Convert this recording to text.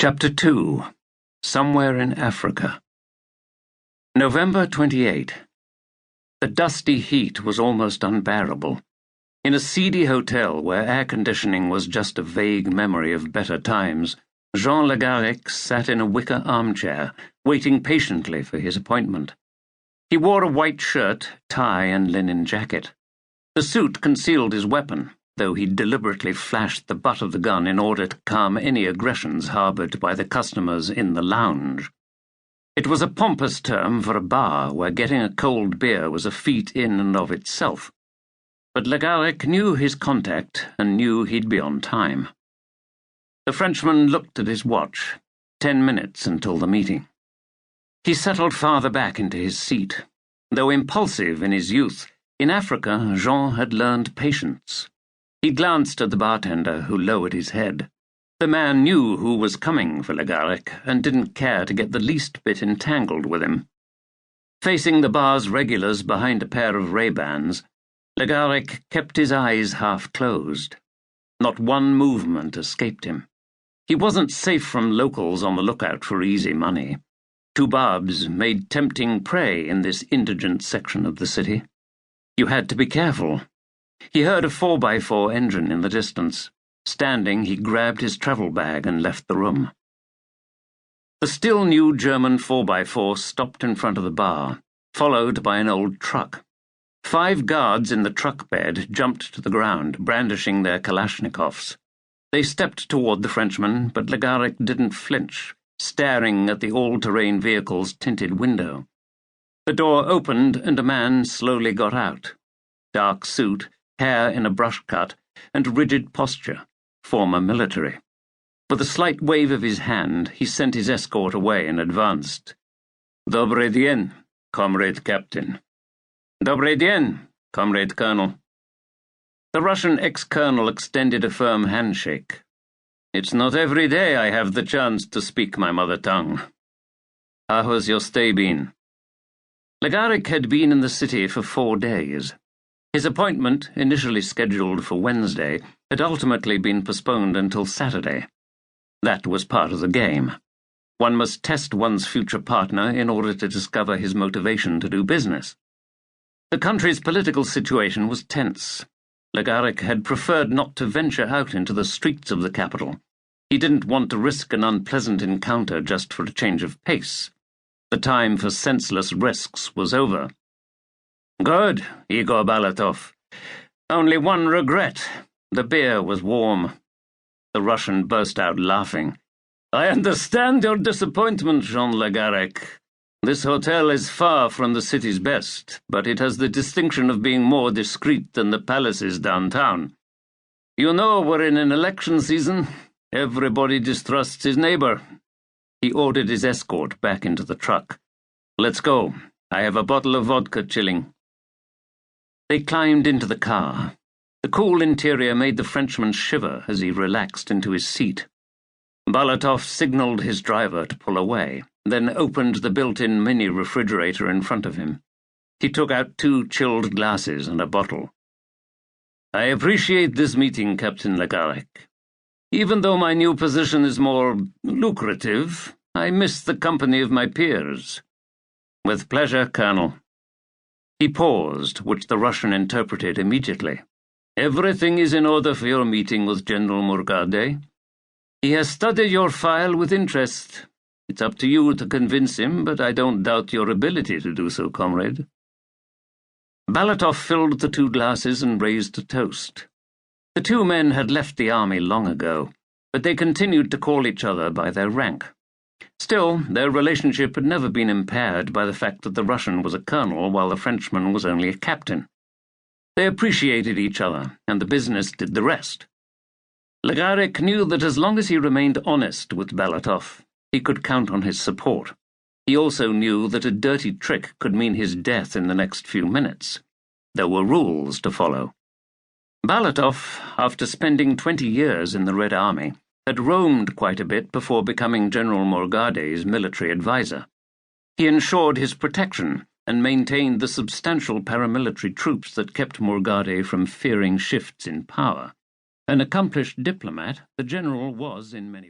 Chapter 2. Somewhere in Africa. November 28. The dusty heat was almost unbearable. In a seedy hotel where air conditioning was just a vague memory of better times, Jean Legarec sat in a wicker armchair, waiting patiently for his appointment. He wore a white shirt, tie, and linen jacket. The suit concealed his weapon, though he deliberately flashed the butt of the gun in order to calm any aggressions harbored by the customers in the lounge. It was a pompous term for a bar where getting a cold beer was a feat in and of itself. But Legarec knew his contact and knew he'd be on time. The Frenchman looked at his watch. 10 minutes until the meeting. He settled farther back into his seat. Though impulsive in his youth, in Africa Jean had learned patience. He glanced at the bartender, who lowered his head. The man knew who was coming for Legarec and didn't care to get the least bit entangled with him. Facing the bar's regulars behind a pair of Ray-Bans, Legarec kept his eyes half closed. Not one movement escaped him. He wasn't safe from locals on the lookout for easy money. Toubabs made tempting prey in this indigent section of the city. You had to be careful. He heard a 4x4 engine in the distance. Standing, he grabbed his travel bag and left the room. The still new German 4x4 stopped in front of the bar, followed by an old truck. 5 guards in the truck bed jumped to the ground, brandishing their Kalashnikovs. They stepped toward the Frenchman, but Legarec didn't flinch, staring at the all-terrain vehicle's tinted window. The door opened and a man slowly got out. Dark suit, hair in a brush cut, and rigid posture, former military. With a slight wave of his hand, he sent his escort away and advanced. "Dobry dien, comrade captain." "Dobry dien, comrade colonel." The Russian ex-colonel extended a firm handshake. "It's not every day I have the chance to speak my mother tongue. How has your stay been?" Legarec had been in the city for 4 days. His appointment, initially scheduled for Wednesday, had ultimately been postponed until Saturday. That was part of the game. One must test one's future partner in order to discover his motivation to do business. The country's political situation was tense. Legarec had preferred not to venture out into the streets of the capital. He didn't want to risk an unpleasant encounter just for a change of pace. The time for senseless risks was over. "Good, Igor Balatov. Only one regret. The beer was warm." The Russian burst out laughing. "I understand your disappointment, Jean Legarec. This hotel is far from the city's best, but it has the distinction of being more discreet than the palaces downtown. You know we're in an election season. Everybody distrusts his neighbor." He ordered his escort back into the truck. "Let's go. I have a bottle of vodka chilling." They climbed into the car. The cool interior made the Frenchman shiver as he relaxed into his seat. Balatov signaled his driver to pull away, then opened the built-in mini-refrigerator in front of him. He took out 2 chilled glasses and a bottle. "I appreciate this meeting, Captain Legarec. Even though my new position is more lucrative, I miss the company of my peers." "With pleasure, Colonel." He paused, which the Russian interpreted immediately. "Everything is in order for your meeting with General Mourgade. He has studied your file with interest. It's up to you to convince him, but I don't doubt your ability to do so, comrade." Balatov filled the 2 glasses and raised a toast. The 2 men had left the army long ago, but they continued to call each other by their rank. Still, their relationship had never been impaired by the fact that the Russian was a colonel while the Frenchman was only a captain. They appreciated each other, and the business did the rest. Legarec knew that as long as he remained honest with Balatov, he could count on his support. He also knew that a dirty trick could mean his death in the next few minutes. There were rules to follow. Balatov, after spending 20 years in the Red Army, had roamed quite a bit before becoming General Mourgade's military advisor. He ensured his protection and maintained the substantial paramilitary troops that kept Mourgade from fearing shifts in power. An accomplished diplomat, the general was in many ways